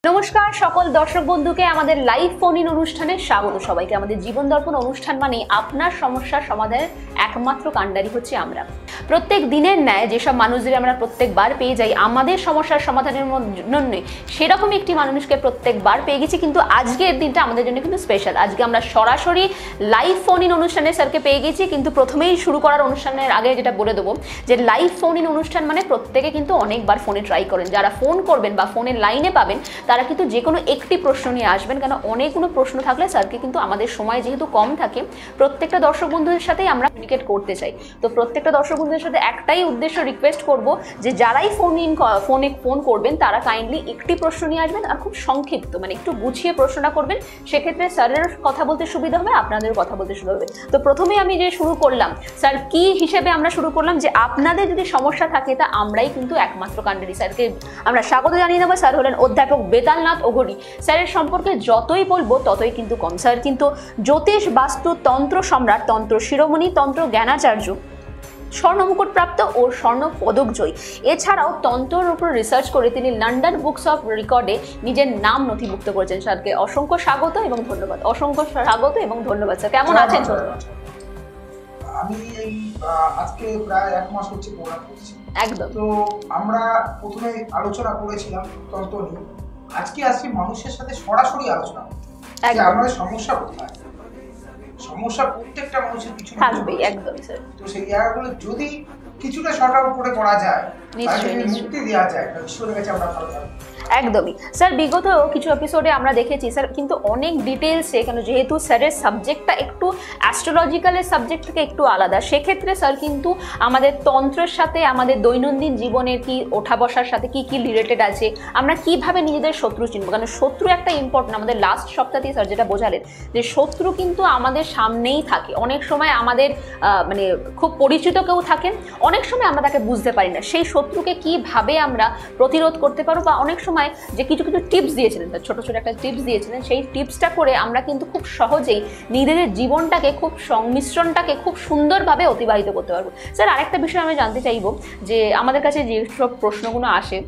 নমস্কার সকল দর্শক বন্ধুকে আমাদের লাইভ ফোন ইন অনুষ্ঠানে স্বাগত। সবাইকে আমাদের জীবন দর্পণ অনুষ্ঠান মানে আপনার সমস্যার সমাধানের একমাত্র কাণ্ডারি হচ্ছে আমরা। প্রত্যেক দিনের ন্যায় যেসব মানুষদের আমরা প্রত্যেকবার পেয়ে যাই আমাদের সমস্যার সমাধানের জন্য, সেরকম একটি মানুষকে প্রত্যেকবার পেয়ে গেছি, কিন্তু আজকের দিনটা আমাদের জন্য কিন্তু স্পেশাল। আজকে আমরা সরাসরি লাইভ ফোন ইন অনুষ্ঠানে স্যারকে পেয়ে গেছি, কিন্তু প্রথমেই শুরু করার অনুষ্ঠানের আগে যেটা বলে দেবো যে লাইভ ফোন ইন অনুষ্ঠান মানে প্রত্যেকে কিন্তু অনেকবার ফোনে ট্রাই করেন। যারা ফোন করবেন বা ফোনের লাইনে পাবেন তারা কিন্তু যে কোনো একটি প্রশ্ন নিয়ে আসবেন, কেন অনেকগুলো প্রশ্ন থাকলে স্যারকে কিন্তু আমাদের সময় যেহেতু কম থাকে প্রত্যেকটা দর্শক বন্ধুদের সাথেই আমরা কমিউনিকেট করতে চাই। তো প্রত্যেকটা দর্শক বন্ধুদের সাথে একটাই উদ্দেশ্য, রিকোয়েস্ট করব যে যারাই ফোন করবেন তারা কাইন্ডলি একটি প্রশ্ন নিয়ে আসবেন, আর খুব সংক্ষিপ্ত মানে একটু গুছিয়ে প্রশ্নটা করবেন। সেক্ষেত্রে স্যারের কথা বলতে সুবিধা হবে, আপনাদেরও কথা বলতে সুবিধা হবে। তো প্রথমে আমি যে শুরু করলাম স্যার কি হিসেবে আমরা শুরু করলাম যে আপনাদের যদি সমস্যা থাকে তা আমরাই কিন্তু একমাত্র কাণ্ডারি। স্যারকে আমরা স্বাগত জানিয়ে নেবো। স্যার হলেন অধ্যাপক বেতালনাথ অঘরি। স্যারের সম্পর্কে যতই বলবো ততই কিন্তু কম। স্যার কিন্তু জ্যোতিষ, বাস্তু, তন্ত্র সম্রাট, তন্ত্র শিরোমণি, তন্ত্র জ্ঞানাচার্য, স্বর্ণমুকুট প্রাপ্ত ও স্বর্ণ পদক জয়ী। এছাড়াও তন্ত্রের উপর রিসার্চ করে তিনি লন্ডন বুকস অফ রেকর্ডে নিজের নাম নথিভুক্ত করেছেন। স্যারকে অসংখ্য স্বাগত এবং ধন্যবাদ। অসংখ্য স্বাগত এবং ধন্যবাদ। স্যার কেমন আছেন? আমি এই আজকে প্রায় 1 মাস হচ্ছে প্রোগ্রাম করছি। একদম। তো আমরা প্রথমে আলোচনা করেছিলাম তন্ত্র নিয়ে, আজকে আসছি মানুষের সাথে সরাসরি আলোচনা করতে। আমাদের সমস্যা কোথায়? সমস্যা প্রত্যেকটা মানুষের কিছু থাকবে। একদম স্যার। তো সেই জায়গাগুলো যদি কিছুটা শর্ট আউট করে করা যায়, মুক্তি দেওয়া যায়, ঈশ্বরের কাছে আমরা ভালো থাকবো। একদমই স্যার। বিগত কিছু এপিসোডে আমরা দেখেছি স্যার কিন্তু অনেক ডিটেলসে, কেন যেহেতু স্যারের সাবজেক্টটা একটু অ্যাস্ট্রোলজিক্যালের সাবজেক্ট থেকে একটু আলাদা, সেক্ষেত্রে স্যার কিন্তু আমাদের তন্ত্রের সাথে আমাদের দৈনন্দিন জীবনের কি ওঠা বসার সাথে কি কি রিলেটেড আছে, আমরা কিভাবে নিজেদের শত্রু চিনবো। কারণ শত্রু একটা ইম্পর্টেন্ট, আমাদের লাস্ট সপ্তাহে স্যার যেটা বোঝালেন যে শত্রু কিন্তু আমাদের সামনেই থাকে। অনেক সময় আমাদের মানে খুব পরিচিত কেউ থাকেন, অনেক সময় আমরা তাকে বুঝতে পারি না। সেই শত্রুকে কিভাবে আমরা প্রতিরোধ করতে পারবো, বা অনেক সময় যে কিছু কিছু টিপস দিয়েছিলেন, ছোট ছোট একটা টিপস দিয়েছিলেন, সেই টিপসটা করে আমরা কিন্তু খুব সহজেই নিজেদের জীবনটাকে খুব সংমিশ্রণটাকে খুব সুন্দরভাবে অতিবাহিত করতে পারবো। স্যার আরেকটা বিষয় আমি জানতে চাইবো যে আমাদের কাছে যেসব প্রশ্নগুলো আসে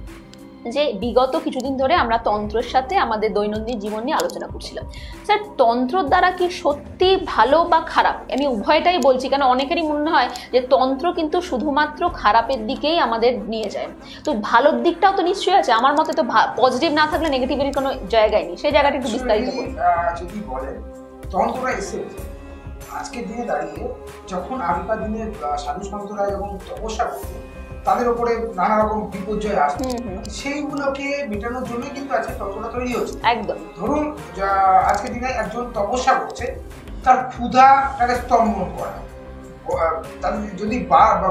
যে বিগত কিছুদিন ধরে আমরা তন্ত্রের সাথে আমাদের দৈনন্দিন জীবন নিয়ে আলোচনা করছিলাম। স্যার তন্ত্রর দ্বারা কি সত্যি ভালো বা খারাপ? আমি উভয়টাই বলছি, কেন অনেকেরই মনে হয় যে তন্ত্র কিন্তু শুধুমাত্র খারাপের দিকেই আমাদের নিয়ে যায়। তো ভালোর দিকটাও তো নিশ্চয়ই আছে। আমার মতে তো পজিটিভ না থাকলে নেগেটিভের কোনো জায়গায় নেই। সেই জায়গাটা একটু বিস্তারিত করুন। যদি বলেন তন্ত্রটা এসে আজকের দিনে দাঁড়িয়ে, যখন আগেকার দিনে সাধু সন্তরা এবং তপস্যা করতো তাদের উপরে নানা রকম বিপর্যয় আসে, সেইগুলোকে মেটানোর জন্য কিন্তু আজকে তন্ত্রটা তৈরি হচ্ছে। একদম। ধরুন আজকের দিনে একজন তপস্যা করছে, তার ক্ষুধাটাকে স্তম্ভন করা, তাদের যদি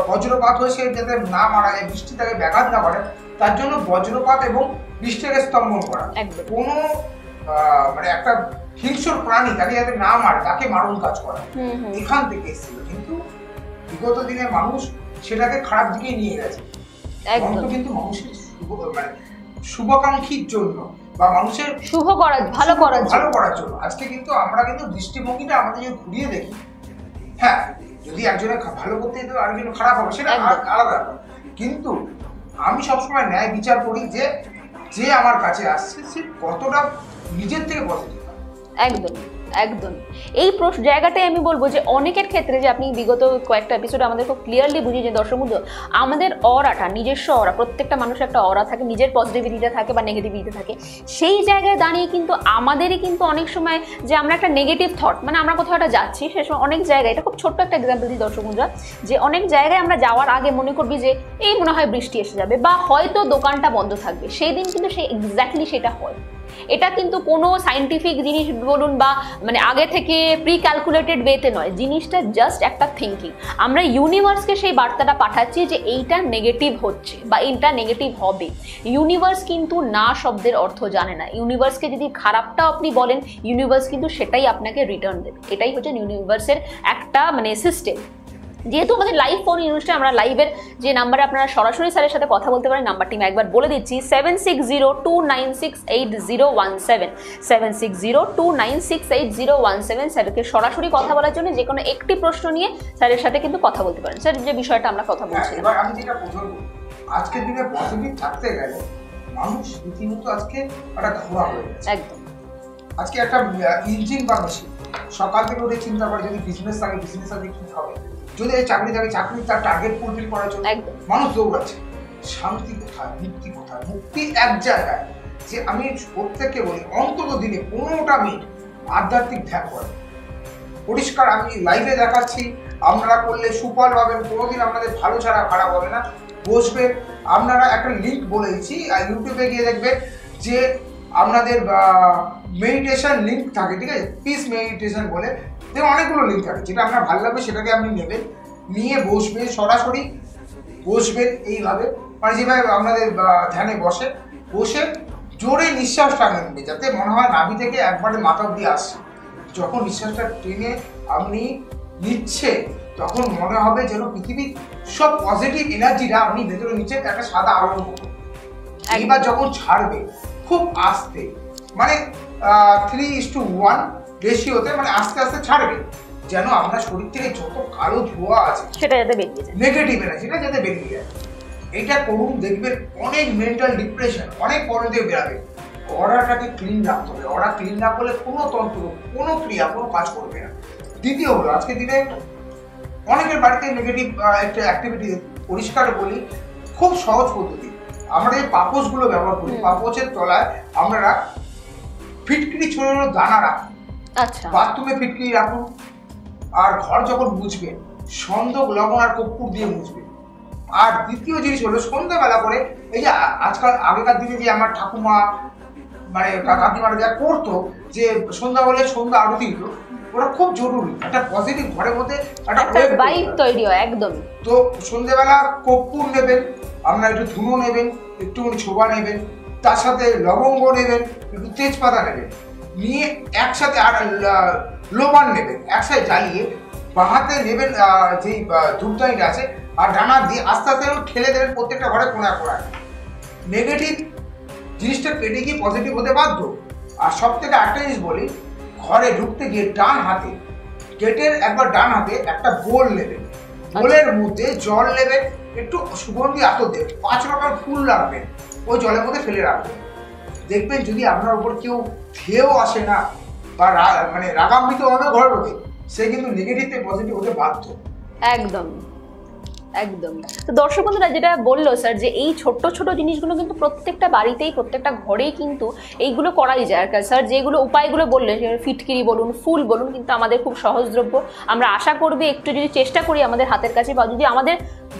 বজ্রপাত হয় সে যাতে না মারা যায়, বৃষ্টি তাকে ব্যাঘাত না করে, তার জন্য বজ্রপাত এবং বৃষ্টিকে স্তম্ভন করা। কোনো মানে একটা হিংস্র প্রাণী তাকে যাতে না মারে তাকে মারণ কাজ করা, এখান থেকে এসেছিল। কিন্তু বিগত দিনে মানুষ সেটাকে খারাপ দিকে নিয়ে গেছে। কিন্তু মানুষের মানে শুভাকাঙ্ক্ষীর জন্য বা মানুষের শুভ করার ভালো করার জন্য আজকে কিন্তু আমরা কিন্তু দৃষ্টিভঙ্গিটা আমাদের যদি ঘুরিয়ে দেখি, হ্যাঁ যদি একজনের ভালো করতে যেত আর একজন খারাপ হবে সেটা আলাদা, কিন্তু আমি সবসময় ন্যায় বিচার করি যে যে আমার কাছে আসছে সে কতটা নিজের থেকে পজিটিভ। একদম একদম। এই জায়গাটাই আমি বলবো যে অনেকের ক্ষেত্রে, যে আপনি বিগত কয়েকটা এপিসোডে আমাদের খুব ক্লিয়ারলি বুঝিয়ে যে দর্শক বন্ধু আমাদের অরাটা, নিজস্ব অরা, প্রত্যেকটা মানুষের একটা অরা থাকে, নিজের পজিটিভিটিটা থাকে বা নেগেটিভিটি থাকে। সেই জায়গায় দাঁড়িয়ে কিন্তু আমাদেরই কিন্তু অনেক সময় যে আমরা একটা নেগেটিভ থট, মানে আমরা কোথাও একটা যাচ্ছি, সে সময় অনেক জায়গায়, এটা খুব ছোট্ট একটা এক্সাম্পল দিই দর্শক বন্ধুরা, যে অনেক জায়গায় আমরা যাওয়ার আগে মনে করবি যে এই মনে হয় বৃষ্টি এসে যাবে বা হয়তো দোকানটা বন্ধ থাকবে, সেই দিন কিন্তু সে এক্স্যাক্টলি সেটা হয়। এটা কিন্তু কোনো সায়েন্টিফিক জিনিস বলুন বা মানে আগে থেকে প্রি ক্যালকুলেটেড ওয়েতে নয়, জিনিসটা জাস্ট একটা থিঙ্কিং। আমরা ইউনিভার্সকে সেই বার্তাটা পাঠাচ্ছি যে এইটা নেগেটিভ হচ্ছে বা এইটা নেগেটিভ হবে। ইউনিভার্স কিন্তু না শব্দের অর্থ জানে না। ইউনিভার্সকে যদি খারাপটা আপনি বলেন, ইউনিভার্স কিন্তু সেটাই আপনাকে রিটার্ন দেবে। এটাই হচ্ছে ইউনিভার্সের একটা মানে সিস্টেম। যেহেতু আমাদের লাইভ ফোন অনুষ্ঠানে আমরা লাইভের যে নাম্বারে আপনারা সরাসরি স্যারের সাথে কথা বলতে পারেন, নাম্বারটি আমি একবার বলে দিচ্ছি 7602968017 7602968017। স্যারকে সরাসরি কথা বলার জন্য যে কোনো একটি প্রশ্ন নিয়ে স্যারের সাথে কিন্তু কথা বলতে পারেন। স্যার যে বিষয়টা আমরা কথা বলছিলাম, এবার আমি যেটা প্রথম আজকের দিনে পজিটিভ থাকতে গেলে মানুষ রীতিমতো আজকে একটা ঘোড়া হয়ে গেছে। একদম। আজকে একটা ইঞ্জিন বা মেশিন সকাল থেকে উঠে চিন্তা করে, যদি বিজনেস থাকে বিজনেস আগে কি হবে, যদি চাকরি থাকে চাকরি, তার টার্গেট ফুলফিল করার জন্য মানুষ দৌড়াচ্ছে। শান্তি কোথায়, মুক্তি কোথায়? মুক্তি এক জায়গায়, যে আমি প্রত্যেককে বলি অন্তত দিনে 15টা মিনিট আধ্যাত্মিক ধ্যান করে। পরিষ্কার আমি লাইভে দেখাচ্ছি, আপনারা করলে সুফল পাবেন, কোনোদিন আপনাদের ভালো ছাড়া খারাপ হবে না। বসবেন, আপনারা একটা লিঙ্ক বলেছি, আর ইউটিউবে গিয়ে দেখবেন যে আপনাদের মেডিটেশন লিঙ্ক থাকে, ঠিক আছে, পিস মেডিটেশন বলে, দেখুন অনেকগুলো লিঙ্ক থাকে, যেটা আপনার ভালো লাগবে সেটাকে আপনি নেবেন, নিয়ে বসবেন, সরাসরি বসবেন এইভাবে, মানে যেভাবে আপনাদের ধ্যানে বসে জোরে নিঃশ্বাসটা নেবে, যাতে মনে হয় নাভি থেকে একবারে মাথা অব্দি আসছে। যখন নিঃশ্বাসটা টেনে আপনি নিচ্ছে, তখন মনে হবে যেন পৃথিবীর সব পজিটিভ এনার্জিটা আপনি ভেতরে নিচ্ছেন একটা সাদা আলোর মতো। এইবার যখন ছাড়বে খুব আস্তে, মানে 3:1 রেশিওতে, মানে আস্তে আস্তে ছাড়বে, যেন আপনার শরীর থেকে যত কালো ধোঁয়া আছে সেটা যাতে বেরিয়ে যায়, নেগেটিভ এনার্জিটা যাতে বেরিয়ে যায়। এটা করুন, দেখবেন অনেক মেন্টাল ডিপ্রেশন অনেক পরে থেকে বেরাবে। অর্ডারটাকে ক্লিন রাখতে হবে, অর্ডার ক্লিন না করলে কোনো তন্ত্র, কোনো ক্রিয়া, কোনো কাজ করবে না। দ্বিতীয় হলো, আজকের দিনে অনেকের বাড়িতে নেগেটিভ একটা অ্যাক্টিভিটি, পরিষ্কার বলি খুব সহজ পদ্ধতি, আমরা এই পাপোশগুলো ব্যবহার করি, পাপোশের তলায় আমরা ফিটকিরি ছোট ছোট দানা রাখুন। আচ্ছা, বাথরুমে ফিটকিরি রাখুন, আর ঘর যখন মুছবেন সন্দক, লবণ আর কর্পূর দিয়ে মুছবেন। আর দ্বিতীয় জিনিস হলো, সন্ধ্যাবেলা করে, এই যে আজকাল আগেকার দিনে যে আমার ঠাকুমা মানে কাকিমারা যা করতো, যে সন্ধ্যা হলে সন্ধ্যা আরতি দিত, ওটা খুব জরুরি, একটা পজিটিভ ঘরের মধ্যে একটা ভাইব তৈরি হয় একদম। তো সন্ধ্যাবেলা কর্পূর নেবেন, আপনারা একটু ধুনো নেবেন, একটুখানি ছোবা নেবেন, তার সাথে লবঙ্গ নেবেন, একটু তেজপাতা নেবেন, নিয়ে একসাথে, আর লোবান নেবেন, একসাথে জ্বালিয়ে বাহাতে নেবেন যেই ধূপদানিটা আছে, আর ডানা দিয়ে আস্তে আস্তে ঠেলে দেবেন প্রত্যেকটা ঘরে কোনায় কোনায়। নেগেটিভ জিনিসটা কেটে গিয়ে পজিটিভ হতে বাধ্য। আর সব থেকে একটা জিনিস বলি, ঘরে ঢুকতে গিয়ে ডান হাতে, গেটের একবার ডান হাতে একটা বোল নেবেন, বোলের মধ্যে জল নেবেন, একটু সুগন্ধি আতর দেবেন, 5 রকম ফুল রাখবেন, ওই জলের মধ্যে ফেলে রাখবেন। দেখবেন যদি আপনার উপর কেউ ধেয়েও আসে না, বা মানে রাগান্বিত হবে ঘরে ঢোকে, সে কিন্তু নেগেটিভ থেকে পজিটিভ হতে বাধ্য। একদম একদম। তো দর্শক বন্ধুরা যেটা বললো স্যার, যে এই ছোট্ট ছোট জিনিসগুলো কিন্তু প্রত্যেকটা বাড়িতেই, প্রত্যেকটা ঘরেই কিন্তু এইগুলো করাই যায়। আর স্যার যেগুলো উপায়গুলো বললেন, ফিটকিরি বলুন, ফুল বলুন, কিন্তু আমাদের খুব সহজদ্রব্য। আমরা আশা করবি একটু যদি চেষ্টা করি আমাদের হাতের কাছে, বা যদি আমাদের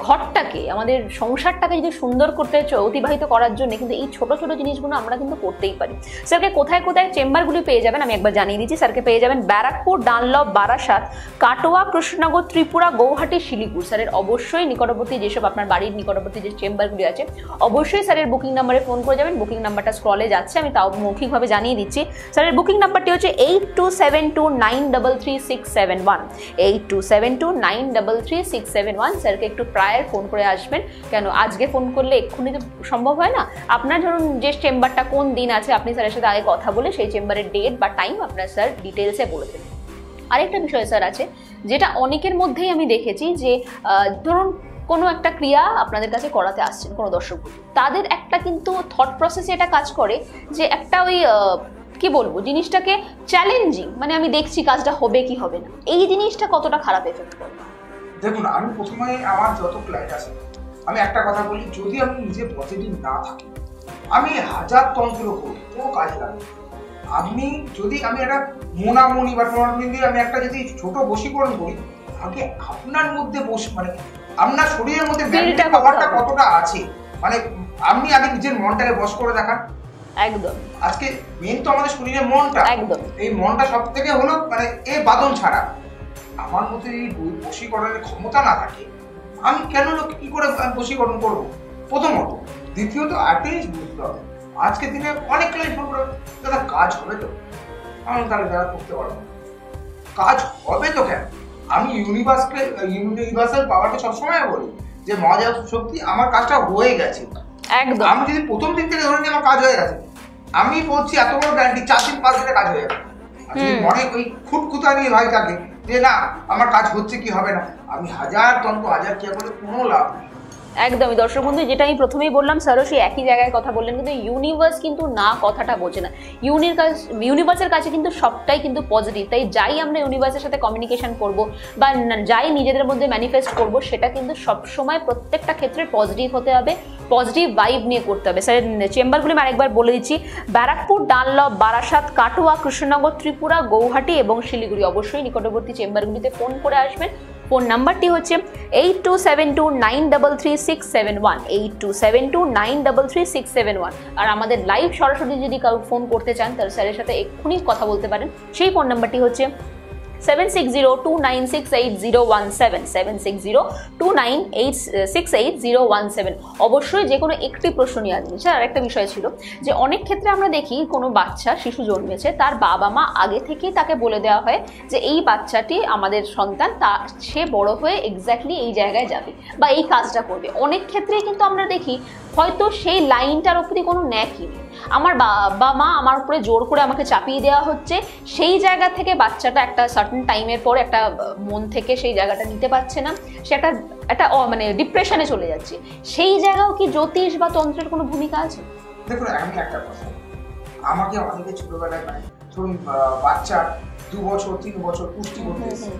ঘরটাকে, আমাদের সংসারটাকে যদি সুন্দর করতে অতিবাহিত করার জন্য, কিন্তু এই ছোট ছোট জিনিসগুলো আমরা কিন্তু করতেই পারি। স্যারকে কোথায় কোথায় চেম্বারগুলি পেয়ে যাবেন আমি একবার জানিয়ে দিচ্ছি। স্যারকে পেয়ে যাবেন ব্যারাকপুর, ডানলপ, বারাসাত, কাটোয়া, কৃষ্ণনগর, ত্রিপুরা, গৌহাটি, শিলিগুড়ি। স্যারের অবশ্যই নিকটবর্তী যেসব আপনার বাড়ির নিকটবর্তী যে চেম্বারগুলি আছে, অবশ্যই স্যারের বুকিং নাম্বারে ফোন করে যাবেন। বুকিং নাম্বারটা স্ক্রলে যাচ্ছে, আমি তাও মৌখিকভাবে জানিয়ে দিচ্ছি। স্যারের বুকিং নাম্বারটি হচ্ছে 8272933671, 8272933671। স্যারকে একটু প্রায় ফোন করে আসবেন, কেন আজকে ফোন করলে এক্ষুনি তো সম্ভব হয় না। আপনার ধরুন যে চেম্বারটা কোন দিন আছে, আপনি স্যারের সাথে আগে কথা বলে সেই চেম্বারের ডেট বা টাইম আপনার স্যার ডিটেলসে বলে দেবেন। আরেকটা বিষয় স্যার আছে, যেটা অনেকের মধ্যেই আমি দেখেছি, যে ধরুন কোনো একটা ক্রিয়া আপনাদের কাছে করাতে আসছেন কোনো দর্শক, তাদের একটা কিন্তু থট প্রসেসে এটা কাজ করে, যে একটা ওই কি বলবো, জিনিসটাকে চ্যালেঞ্জিং, মানে আমি দেখছি কাজটা হবে কি হবে না, এই জিনিসটা কতটা খারাপ এফেক্ট করে। দেখুন, আমি প্রথমে আমার যত ক্লায়েন্ট আছে, আমি একটা কথা বলি, যদি আমি নিজে পজিটিভ না থাকি, আমি 1000 তন্ত্র করি, কোনো কাজ লাগে। আপনি যদি, আমি একটা মোনামনি বা টোনামনি দিয়ে আমি একটা যদি ছোট বশীকরণ করি, আগে আপনার মধ্যে মানে আপনার শরীরের মধ্যে ম্যাগনেটিক পাওয়ারটা কতটা আছে, মানে আপনি আগে নিজের মনটাকে বশ করে দেখান। একদম। আজকে মেন তো আমাদের শরীরের মনটা, একদম। এই মনটা সব থেকে হলো, মানে এ বাদন ছাড়া আমার মধ্যে এই বশীকরণের ক্ষমতা না থাকে, আমি কেন লোক কি করে বশীকরণ করবো? প্রথমত। দ্বিতীয়ত একটা জিনিস বুঝতে হবে, আজকের দিনে অনেক ক্লায়েন্ট ফোন করে, দাদা কাজ হবে তো? আমি তাহলে দাদা করতে পারবো, কাজ হবে তো কেন? আমি ইউনিভার্সাল পাওয়ারকে সবসময় বলি যে মহাজাগতিক শক্তি, আমার কাজটা হয়ে গেছে। একদম। আমি যদি প্রথম দিন থেকে ধরে নিই আমার কাজ হয়ে গেছে, আমি বলছি এত বড় গ্যারান্টি 4 দিন 5 দিনে কাজ হয়ে যাবে। মনে ওই খুঁতখুঁতা নিয়ে ভাই থাকে যে না আমার কাজ হচ্ছে কি হবে না, আমি 1000 তন্ত্র 1000 ক্রিয়া করে কোনো লাভ নেই। একদমই দর্শক বন্ধু, যেটা আমি প্রথমেই বললাম, স্যারও সেই একই জায়গায় কথা বললেন, কিন্তু ইউনিভার্স কিন্তু না কথাটা বোঝে না। ইউনিভার্সের কাছে কিন্তু সবটাই কিন্তু পজিটিভ, তাই যাই আমরা ইউনিভার্সের সাথে কমিউনিকেশন করব বা যাই নিজেদের মধ্যে ম্যানিফেস্ট করব, সেটা কিন্তু সবসময় প্রত্যেকটা ক্ষেত্রে পজিটিভ হতে হবে, পজিটিভ ভাইব নিয়ে করতে হবে। স্যারের চেম্বারগুলি আমি আরেকবার বলে দিচ্ছি, ব্যারাকপুর, ডানলপ, বারাসাত, কাটোয়া, কৃষ্ণনগর, ত্রিপুরা, গৌহাটি এবং শিলিগুড়ি। অবশ্যই নিকটবর্তী চেম্বারগুলিতে ফোন করে আসবেন। ফোন নাম্বারটি হচ্ছে 8272933671, 8272933671। আর আমাদের লাইভ সরাসরি যদি কাউ ফোন করতে চান, তাহলে স্যারের সাথে এক্ষুনি কথা বলতে পারেন। সেই ফোন নাম্বারটি হচ্ছে 7602968017, 7602968017। অবশ্যই যে কোনো একটি প্রশ্ন নিয়ে আসবেন। স্যার আরেকটা বিষয় ছিল যে অনেক ক্ষেত্রে আমরা দেখি কোনো বাচ্চা, শিশু জন্মেছে, তার বাবা মা আগে থেকেই তাকে বলে দেওয়া হয় যে এই বাচ্চাটি আমাদের সন্তান, তা সে বড় হয়ে এক্স্যাক্টলি এই জায়গায় যাবে বা এই কাজটা করবে। অনেক ক্ষেত্রেই কিন্তু আমরা দেখি হয়তো সেই লাইনটার উপরে কোনো ন্যাকই নেই, আমার বাবা মা আমার উপরে জোর করে আমাকে চাপিয়ে দেওয়া হচ্ছে, সেই জায়গা থেকে বাচ্চাটা একটা সার্টেন টাইমের পর একটা মন থেকে সেই জায়গাটা নিতে পারছে না, সে একটা মানে ডিপ্রেশনে চলে যাচ্ছে। সেই জায়গাও কি জ্যোতিষ বা তন্ত্রের কোনো ভূমিকা আছে? দেখুন, আমি একটা কথা, আমাকে অনেকে ছোটবেলায় মানে ধরুন বাচ্চার 2 বছর 3 বছর পুষ্টি করতে এসেছে,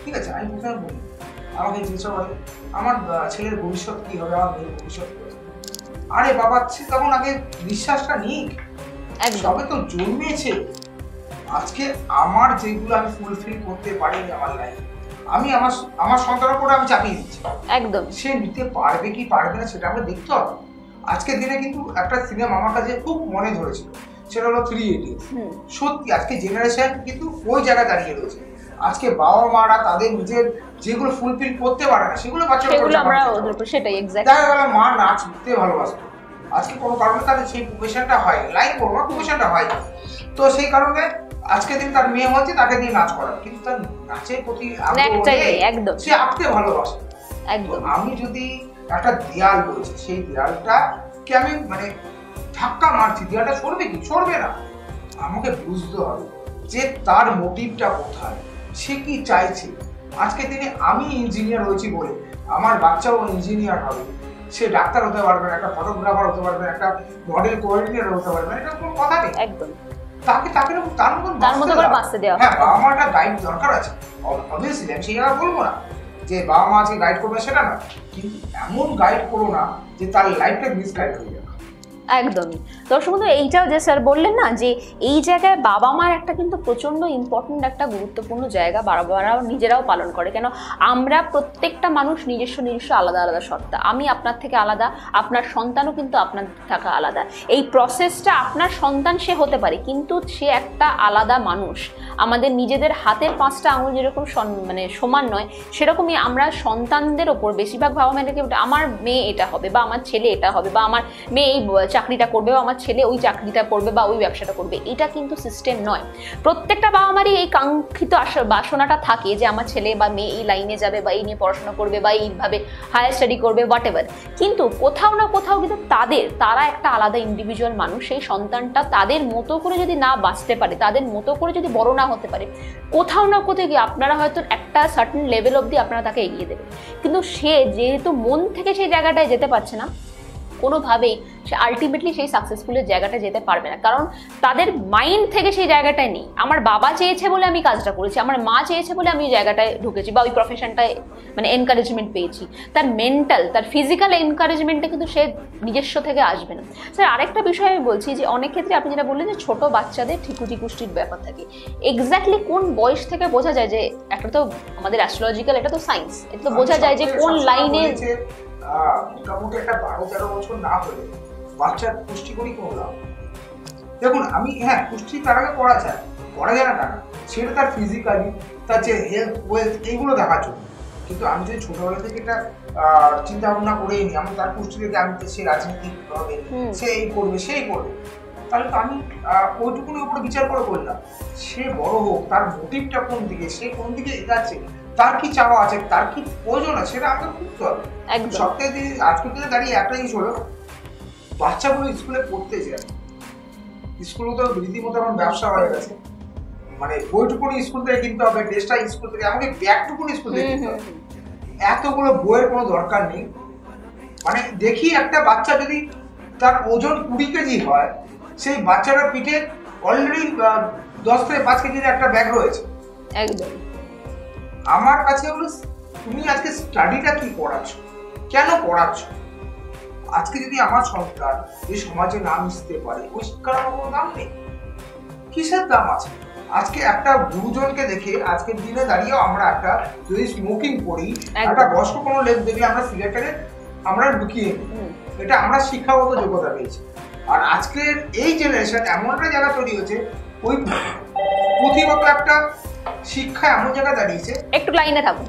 ঠিক আছে, আমি প্রথমে বলি আমাকে জিজ্ঞাসা করে আমার ছেলের ভবিষ্যৎ কি হবে, আমার মেয়ের ভবিষ্যৎ কি হবে। আরে বাবা, তখন আগে বিশ্বাসটা নিক, সবে তো জন্মেছে। আজকে আমার যেগুলো আমি ফুলফিল করতে পারিনি আমার লাইফ, আমি আমার সন্তানের উপরে আমি চাপিয়ে দিচ্ছি। একদম। সে নিতে পারবে কি পারবে না সেটা আমরা দেখতে হবে। আজকের দিনে কিন্তু একটা সিনেমা আমার কাছে খুব মনে ধরেছিল, সেটা হলো 3 Idiots। সত্যি আজকে জেনারেশন কিন্তু ওই জায়গায় দাঁড়িয়ে রয়েছে। আজকে বাবা মারা তাদের নিজের যেগুলো ফুলফিল করতে পারে না সেগুলো বাচ্চারা করতে পারে। সেটাই এক্স্যাক্টলি। দেখা গেল মা নাচতে ভালোবাসতো, আজকে কোনো কারণে তাদের সেই প্রফেশনটা হয়, লাইন করবো না, প্রফেশনটা হয়। তো সেই কারণে আজকে দিন তার মেয়ে হচ্ছে, তাকে দিয়ে নাচ করাবে, কিন্তু তার নাচের প্রতি একদম সে আঁকতে ভালোবাসে। একদম। আমি যদি একটা দেয়াল রয়েছে, সেই দেয়ালটাকে আমি মানে ধাক্কা মারছি, দেয়ালটা সরবে কি? সরবে না। আমাকে বুঝতে হবে যে তার মোটিভটা কোথায়, সে কি চাইছে। আজকে দিনে আমি ইঞ্জিনিয়ার হয়েছি বলে আমার বাচ্চাও ইঞ্জিনিয়ার হবে, সে ডাক্তার হতে পারবে না, একটা ফটোগ্রাফার হতে পারবে না, একটা মডেল কোঅর্ডিনেটর হতে পারবে না, এটা কোনো কথা নেই। একদম। তার মতো বাঁচতে দেওয়া। হ্যাঁ, বাবা মার একটা গাইড দরকার আছে, অবভিয়াসলি আমি সেই জায়গা বলবো না যে বাবা মা আজকে গাইড করবে, সেটা না, কিন্তু এমন গাইড করো না যে তার লাইফটা মিসগাইড হয়ে যাবে। একদমই। দর্শক বন্ধু, এইটাও যে স্যার বললেন না, যে এই জায়গায় বাবা মার একটা কিন্তু প্রচন্ড ইম্পর্টেন্ট একটা গুরুত্বপূর্ণ জায়গা বাবারাও নিজেরাও পালন করে। কেন, আমরা প্রত্যেকটা মানুষ নিজস্ব আলাদা আলাদা সত্তা। আমি আপনার থেকে আলাদা, আপনার সন্তানও কিন্তু আপনার থেকে আলাদা। এই প্রসেসটা আপনার সন্তান সে হতে পারে, কিন্তু সে একটা আলাদা মানুষ। আমাদের নিজেদের হাতের 5টা আঙুল যেরকম মানে সমান নয়, সেরকমই আমরা সন্তানদের ওপর বেশিরভাগ বাবা মায়েদেরকে আমার মেয়ে এটা হবে বা আমার ছেলে এটা হবে বা আমার মেয়ে এই চাকরিটা করবে বা আমার ছেলে ওই চাকরিটা করবে বা ওই ব্যবসাটা করবে, এটা কিন্তু সিস্টেম নয়। প্রত্যেকটা বাবা মারই এই কাঙ্ক্ষিত বাসনাটা থাকে যে আমার ছেলে বা মেয়ে এই লাইনে যাবে বা এই নিয়ে পড়াশোনা করবে বা এইভাবে হায়ার স্টাডি করবে, হোয়াট এভার। কিন্তু কোথাও না কোথাও কিন্তু তারা একটা আলাদা ইন্ডিভিজুয়াল মানুষ। সেই সন্তানটা তাদের মতো করে যদি না বাঁচতে পারে, তাদের মতো করে যদি বড় না হতে পারে, কোথাও না কোথাও গিয়ে আপনারা হয়তো একটা সার্টেন লেভেল অবধি আপনারা তাকে এগিয়ে দেবেন, কিন্তু সে যেহেতু মন থেকে সেই জায়গাটায় যেতে পারছে না, কোনোভাবেই সে আলটিমেটলি সেই সাকসেসফুলের জায়গাটা যেতে পারবে না। কারণ তাদের মাইন্ড থেকে সেই জায়গাটায় নেই। আমার বাবা চেয়েছে বলে আমি কাজটা করেছি, আমার মা চেয়েছে বলে আমি ওই জায়গাটায় ঢুকেছি বা ওই প্রফেশনটায় মানে এনকারেজমেন্ট পেয়েছি। তার মেন্টাল, তার ফিজিক্যাল এনকারেজমেন্টে কিন্তু সে নিজস্ব থেকে আসবে না। স্যার আরেকটা বিষয় আমি বলছি যে অনেক ক্ষেত্রে আপনি যেটা বললেন যে ছোট বাচ্চাদের ঠিকুজি কুষ্টির ব্যাপার থাকে, এক্স্যাক্টলি কোন বয়স থেকে বোঝা যায় যে একটা তো আমাদের অ্যাস্ট্রোলজিক্যাল, এটা তো সায়েন্স, এটা তো বোঝা যায় যে কোন লাইনে মোটামুটি একটা 12-13 বছর না হলে বাচ্চার পুষ্টি করি কোনো লাভ। দেখুন, আমি পুষ্টি তার আগে করা যায় না, সেটা তার ফিজিক্যালি, তার যে হেলথ ওয়েলথ এইগুলো দেখার জন্য। কিন্তু আমি যদি ছোটবেলা থেকে এটা চিন্তা ভাবনা করেই নি, আমি তার পুষ্টি থেকে আমি সে রাজনীতিক হবে, সে এই করবে সেই করবে, তাহলে তো আমি ওইটুকুনের উপরে বিচার করে বললাম। সে বড় হোক, তার মোটিভটা কোন দিকে, সে কোন দিকে এগাচ্ছে, তার কি চাওয়া আছে, তার কি প্রয়োজন আছে, সেটা আমাকে বুঝতে হবে। সপ্তাহে আজকের দিনে দাঁড়িয়ে একটা জিনিস হলো, বাচ্চাগুলো স্কুলে পড়তে যায়, স্কুলে তো রীতিমতো এখন ব্যবসা হয়ে গেছে। মানে বইটুকুনি স্কুল থেকে কিনতে হবে, ড্রেসটা স্কুল থেকে, আমাকে ব্যাগটুকুনি স্কুল থেকে কিনতে হবে। এতগুলো বইয়ের কোনো দরকার নেই। মানে দেখি একটা বাচ্চা যদি তার ওজন 20 কেজি হয়, সেই বাচ্চাটার পিঠে অলরেডি 10 থেকে 5 কেজির একটা ব্যাগ রয়েছে। একদম। আমার কাছে হলো তুমি আজকে স্টাডিটা কি পড়াচ্ছ, কেন পড়াচ্ছ? আজকে যদি আমার সন্তান এই সমাজে না মিশতে পারে, ওই শিক্ষার কোনো দাম নেই। কিসের দাম আছে? আজকে একটা গুরুজনকে দেখে আজকের দিনে দাঁড়িয়েও আমরা একটা যদি স্মোকিং করি, একটা বয়স্ক কোনো লোক দেখলে আমরা সিগারেটে আমরা ঢুকিয়ে নিই, এটা আমরা শিক্ষাগত যোগ্যতা পেয়েছি। আর আজকের এই জেনারেশন এমন একটা জায়গা তৈরি হয়েছে, ওই পুঁথিগত একটা শিক্ষা এমন জায়গা দাঁড়িয়েছে। একটু লাইনে থাকুন,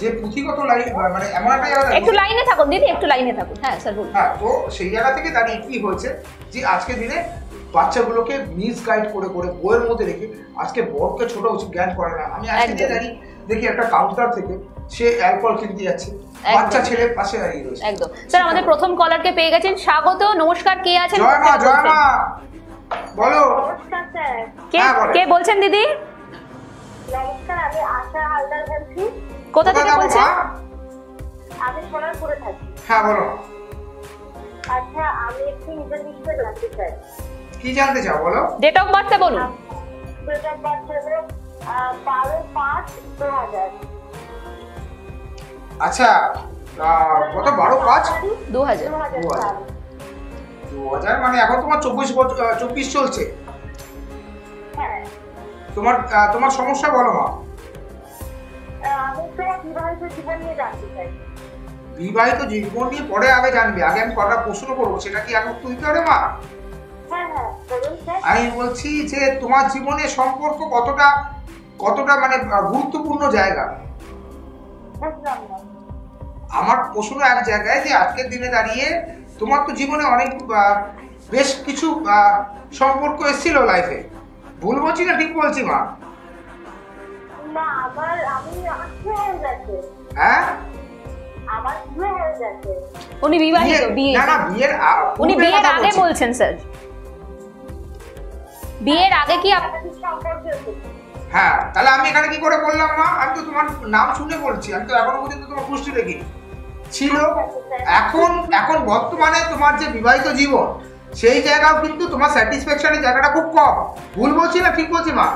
যে পুঁথিগত লাইন মানে এমন একটা জায়গা একটু লাইনে থাকুন দিদি, একটু লাইনে থাকুন। হ্যাঁ স্যার বলুন। হ্যাঁ, তো সেই জায়গা থেকে দাঁড়িয়ে কি হয়েছে যে আজকের দিনে বাচ্চাগুলোকে মিসগাইড করে করে বইয়ের মধ্যে রেখে আজকে বড়কে ছোট উচিত জ্ঞান করে না। আমি আজকে যে দাঁড়িয়ে দেখি একটা কাউন্টার থেকে সে অ্যালকোহল কিনতে যাচ্ছে, বাচ্চা ছেলে পাশে দাঁড়িয়ে রয়েছে। একদম স্যার, আমাদের প্রথম কলারকে পেয়ে গেছেন, স্বাগত, নমস্কার, কে আছেন? জয় মা, জয় মা, বলো। নমস্কার স্যার। কে বলছেন দিদি? নমস্কার, আমি আশা হালদার বলছি। কোথা থেকে বলছেন? আমি সোনারপুরে থাকি। হ্যাঁ বলো। আচ্ছা, আমি একটু নিজের বিষয়ে জানতে চাই। কি জানতে চাও বলো? ডেট অফ বার্থটা বলুন। ডেট অফ বার্থ হলো 12/5/2000। আচ্ছা, কত? 12/5/2000। 2000 মানে এখন তোমার 24 চলছে। হ্যাঁ। তোমার সমস্যা বলো মা। আমি তো বিবাহিত জীবন নিয়ে জানতে চাই। বিবাহিত জীবন নিয়ে পরে আগে জানবি, আগে আমি কটা প্রশ্ন করবো, সেটা কি আগে উত্তর দিতে হবে মা? হ্যাঁ হ্যাঁ, বলুন স্যার। আমি বলছি যে তোমার জীবনে সম্পর্ক কতটা মানে গুরুত্বপূর্ণ জায়গা? বুঝলাম না। আমার প্রশ্ন এক জায়গায় যে আজকের দিনে দাঁড়িয়ে তোমার তো জীবনে অনেক বেশ কিছু সম্পর্ক এসেছিল লাইফে, ভুল বলছি না ঠিক বলছি মা? না, আমি বিয়ে হয়ে গেছে। হ্যাঁ, আমার বিয়ে হয়ে গেছে। উনি বিবাহিত, বিয়ে না উনি বিয়ের আগে বলছেন স্যার, বিয়ের আগে কি সম্পর্কে হ্যাঁ, তাহলে আমি এখানে কি করে বললাম মা? আমি তো তোমার নাম শুনে বলছি, আমি তো এখনো পর্যন্ত তোমার পুষ্টি দেখিনি ছিল। এখন বর্তমানে তোমার যে বিবাহিত জীবন, সেই জায়গাও কিন্তু তোমার স্যাটিসফ্যাকশনের জায়গাটা খুব কম। ভুল বলছি না ঠিক বলছি মা?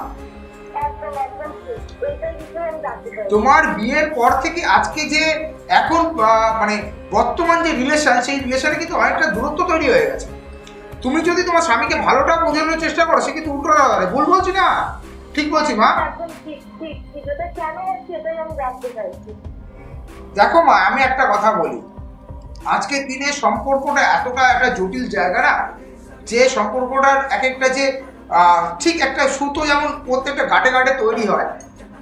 তোমার বিয়ের পর থেকে আজকে যে এখন মানে বর্তমান যে রিলেশন, সেই রিলেশনে কিন্তু অনেকটা দূরত্ব তৈরি হয়ে গেছে। তুমি যদি তোমার স্বামীকে ভালোটা বোঝানোর চেষ্টা করো, সে কিন্তু উল্টো দাঁড়াবে। ভুল বলছি না ঠিক বলছি মা? দেখো মা, আমি একটা কথা বলি, আজকের দিনে সম্পর্কটা এতটা একটা জটিল জায়গা না, যে সম্পর্কটার এক একটা যে ঠিক একটা সুতো যেমন প্রত্যেকটা ঘাটে ঘাটে তৈরি হয়,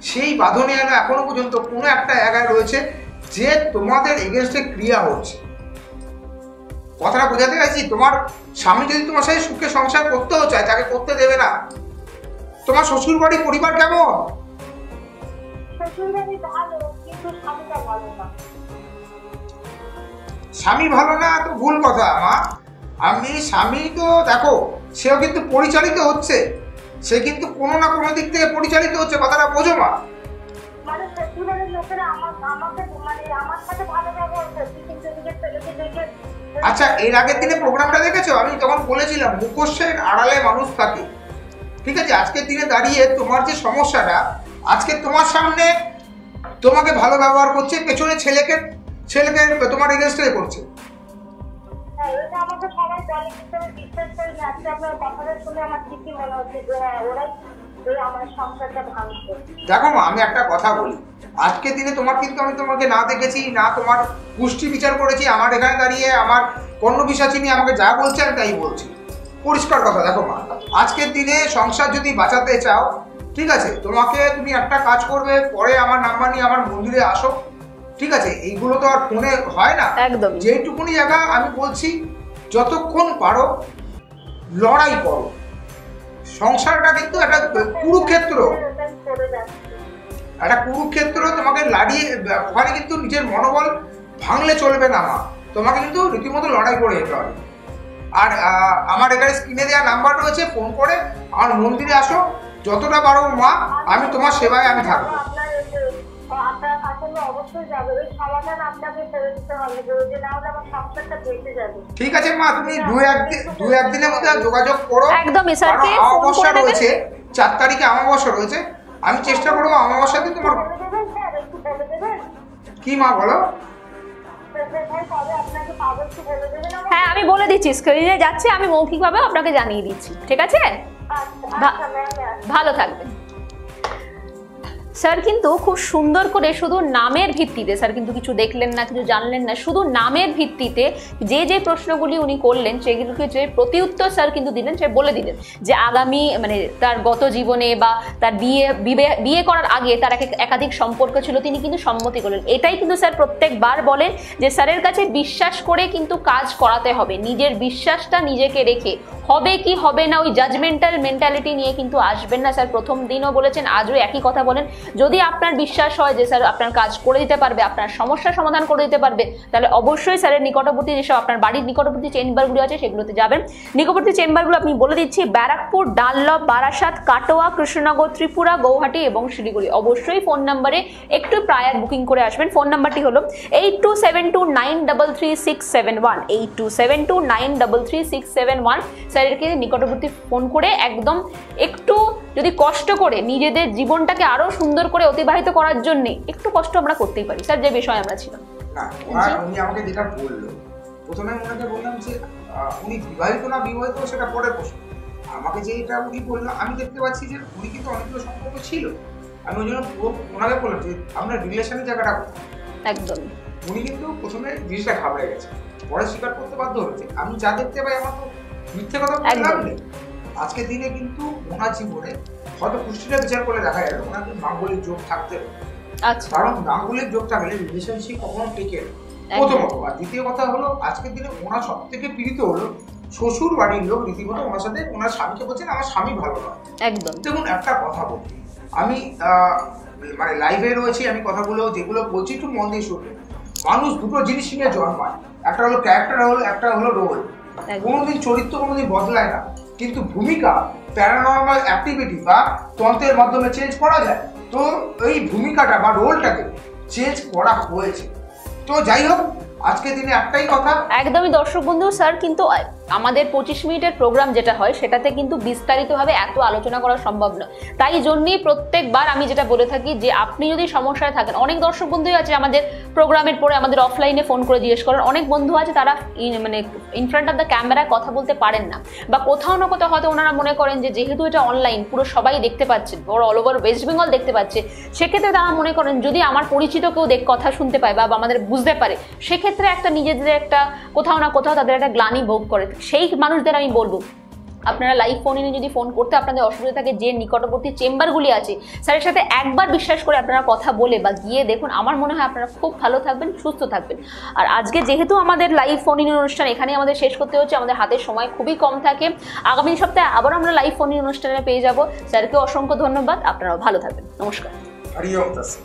সেই বাঁধনে যেন এখনো পর্যন্ত কোনো একটা জায়গায় রয়েছে যে তোমাদের এগেনস্টে ক্রিয়া হচ্ছে। কথাটা বোঝাতে গেছি? তোমার স্বামী যদি তোমার সাথে সুখে সংসার করতেও চায়, তাকে করতে দেবে না। তোমার শ্বশুর বাড়ি পরিবার কেমন? স্বামী ভালো না তো ভুল কথা মা। আমি স্বামী তো দেখো, সেও কিন্তু পরিচালিত হচ্ছে, সে কিন্তু কোনো না কোনো দিক থেকে পরিচালিত হচ্ছে, কথাটা বোঝো মা। আচ্ছা, এর আগের দিনে প্রোগ্রামটা দেখেছো? আমি তখন বলেছিলাম মুখোশের আড়ালে মানুষ থাকে। ঠিক আছে, আজকের দিনে দাঁড়িয়ে তোমার যে সমস্যাটা, আজকে তোমার সামনে তোমাকে ভালো ব্যবহার করছে, পেছনে ছেলেকে তোমার এগেনস্টে করছে। দেখো মা, আমি একটা কথা বলি, আজকের দিনে তোমার কিন্তু আমি তোমাকে না দেখেছি না তোমার পুষ্টি বিচার করেছি। আমার এখানে দাঁড়িয়ে আমার কর্ণ বিশ্বাসী নিয়ে আমাকে যা বলছে আমি তাই বলছি, পরিষ্কার কথা। দেখো মা, আজকের দিনে সংসার যদি বাঁচাতে চাও, ঠিক আছে, তুমি একটা কাজ করবে, পরে আমার নাম্বার নিয়ে আমার মন্দিরে আসো। ঠিক আছে, এইগুলো তো আর ফোনে হয় না। একদম। যেটুকুনি জায়গা আমি বলছি, যতক্ষণ পারো লড়াই করো। সংসারটা কিন্তু একটা কুরুক্ষেত্র, তোমাকে লাড়িয়ে ওখানে কিন্তু নিজের মনোবল ভাঙলে চলবে না মা, তোমাকে কিন্তু রীতিমতো লড়াই করে যেতে হবে। আর আমার এখানে স্ক্রিনে দেওয়া নাম্বার রয়েছে, ফোন করে আমার মন্দিরে আসো, যতটা পারো মা, আমি তোমার সেবায় আমি থাকবো। আপনার কাছে আমি অবশ্যই যাবো, এই সমাধান আপনাকে করে দিতে হবে, যে না হলে আমার সংসারটা বেঁচে যাবে। ঠিক আছে মা, তুমি দু একদিনের মধ্যে যোগাযোগ করো। একদমই স্যারকে কারণ ফোন অমাবস্যা করে রয়েছে, নেবেন। 4 তারিখে অমাবস্যা রয়েছে। আমি চেষ্টা করবো অমাবস্যাতে তোমার। বলে দেবেন স্যার, একটু বলে দেবেন কি মা বলো? ভাই কবে আপনাকে পাবো একটু বলে দেবেন আমাকে? হ্যাঁ আমি বলে দিচ্ছি, স্ক্রিনে যাচ্ছে, আমি মৌখিকভাবে আপনাকে জানিয়ে দিচ্ছি, ঠিক আছে? আচ্ছা ম্যাম। ভালো থাকবেন। স্যার কিন্তু খুব সুন্দর করে শুধু নামের ভিত্তিতে, স্যার কিন্তু কিছু দেখলেন না, কিছু জানলেন না, শুধু নামের ভিত্তিতে যে যে প্রশ্নগুলি উনি করলেন সেগুলোকে যে প্রতি উত্তর স্যার কিন্তু দিলেন, সে বলে দিলেন যে আগামী মানে তার গত জীবনে বা তার বিয়ে করার আগে তার একাধিক সম্পর্ক ছিল, তিনি কিন্তু সম্মতি করলেন। এটাই কিন্তু স্যার প্রত্যেকবার বলেন যে স্যারের কাছে বিশ্বাস করে কিন্তু কাজ করাতে হবে, নিজের বিশ্বাসটা নিজেকে রেখে। হবে কি হবে না ওই জাজমেন্টাল মেন্টালিটি নিয়ে কিন্তু আসবেন না। স্যার প্রথম দিনও বলেছেন, আজও একই কথা বলেন, যদি আপনার বিশ্বাস হয় যে স্যার আপনার কাজ করে দিতে পারবে, আপনার সমস্যার সমাধান করে দিতে পারবে, তাহলে অবশ্যই স্যারের নিকটবর্তী যেসব আপনার বাড়ির নিকটবর্তী চেম্বারগুলো আছে সেগুলোতে যাবেন। নিকটবর্তী চেম্বারগুলো আপনি বলে দিচ্ছি: ব্যারাকপুর, ডানলপ, বারাসাত, কাটোয়া, কৃষ্ণনগর, ত্রিপুরা, গৌহাটি এবং শিলিগুড়ি। অবশ্যই ফোন নাম্বারে একটু প্রায়ার বুকিং করে আসবেন। ফোন নাম্বারটি হলো 8272933671, 8272933671। স্যারেরকে নিকটবর্তী ফোন করে একদম একটু যদি কষ্ট করে নিজেদের জীবনটাকে আরো সুন্দর করে অতিবাহিত করার জন্য একটু কষ্ট আমরা করতেই পারি স্যার, যে বিষয়ে আমরা ছিলাম না। উনি আমাকে যেটা বললো, প্রথমে ওনাকে বললাম যে উনি বিবাহিত না বিবাহিত সেটা পরে প্রশ্ন। আমাকে যে এটা উনি বললো, আমি দেখতে পাচ্ছি যে উনি কিন্তু অনেকগুলো সম্পর্ক ছিল। আমি ওই জন্য ওনাকে বললাম যে আপনার রিলেশনের জায়গাটা একদম। উনি কিন্তু প্রথমে জিনিসটা ঘাবড়ে গেছে, পরে স্বীকার করতে বাধ্য হয়েছে। আমি যা দেখতে পাই আমার তো মিথ্যে কথা বললাম নেই। আজকের দিনে কিন্তু ওনার জীবনে হয়তো পুষ্টিটা বিচার করে দেখা গেল ওনার মাঙ্গলিক যোগ থাকতে হবে। আচ্ছা, কারণ মাঙ্গলিক যোগ থাকলে রিলেশনশিপ কখনো টিকে না, প্রথমত। আর দ্বিতীয় কথা হলো, আজকের দিনে ওনার সব থেকে পীড়িত হলো শ্বশুর বাড়ির লোক রীতিমতো ওনার সাথে ওনার স্বামীকে বলছেন আমার স্বামী ভালো নয়। একদম। দেখুন একটা কথা বলি, আমি মানে লাইভে রয়েছি, আমি কথাগুলো যেগুলো বলছি একটু মন দিয়ে শুনবেন। মানুষ দুটো জিনিস নিয়ে জন্মায়, একটা হলো ক্যারেক্টার, একটা হলো রোল। কোনোদিন চরিত্র কোনোদিন বদলায় না, কিন্তু ভূমিকা প্যারানর্মাল অ্যাক্টিভিটি বা তন্ত্রের মাধ্যমে চেঞ্জ করা যায়। তো এই ভূমিকাটা বা রোলটাকে চেঞ্জ করা হয়েছে। তো যাই হোক, আজকের দিনে একটাই কথা। একদমই দর্শক বন্ধু, স্যার কিন্তু আমাদের 25 মিনিটের প্রোগ্রাম যেটা হয় সেটাতে কিন্তু বিস্তারিতভাবে এত আলোচনা করা সম্ভব নয়। তাই জন্যই প্রত্যেকবার আমি যেটা বলে থাকি যে আপনি যদি সমস্যায় থাকেন, অনেক দর্শক বন্ধুই আছে আমাদের প্রোগ্রামের পরে আমাদের অফলাইনে ফোন করে জিজ্ঞেস করেন, অনেক বন্ধু আছে তারা মানে ইন ফ্রন্ট অফ দ্য ক্যামেরায় কথা বলতে পারেন না, বা কোথাও না কোথাও হয়তো ওনারা মনে করেন যে যেহেতু এটা অনলাইন পুরো সবাই দেখতে পাচ্ছেন, অল ওভার ওয়েস্ট বেঙ্গল দেখতে পাচ্ছে, সেক্ষেত্রে তারা মনে করেন যদি আমার পরিচিত কেউ কথা শুনতে পায় বা আমাদের বুঝতে পারে, সেক্ষেত্রে একটা নিজেদের একটা কোথাও না কোথাও তাদের একটা গ্লানি ভোগ করে। সেই মানুষদের আমি বলবো, আপনারা লাইভ ফোনে যদি ফোন করতে আপনাদের অসুবিধা থাকে, যে নিকটবর্তী চেম্বারগুলি আছে স্যারের সাথে একবার বিশ্বাস করে আপনারা কথা বলে বা গিয়ে দেখুন, আমার মনে হয় আপনারা খুব ভালো থাকবেন, সুস্থ থাকবেন। আর আজকে যেহেতু আমাদের লাইভ ফোন ইন অনুষ্ঠান এখানেই আমাদের শেষ করতে হচ্ছে, আমাদের হাতের সময় খুবই কম থাকে। আগামী সপ্তাহে আবার আমরা লাইভ ফোন ইন অনুষ্ঠানে পেয়ে যাব। স্যারকে অসংখ্য ধন্যবাদ, আপনারাও ভালো থাকবেন। নমস্কার। হরি ওম তৎসৎ।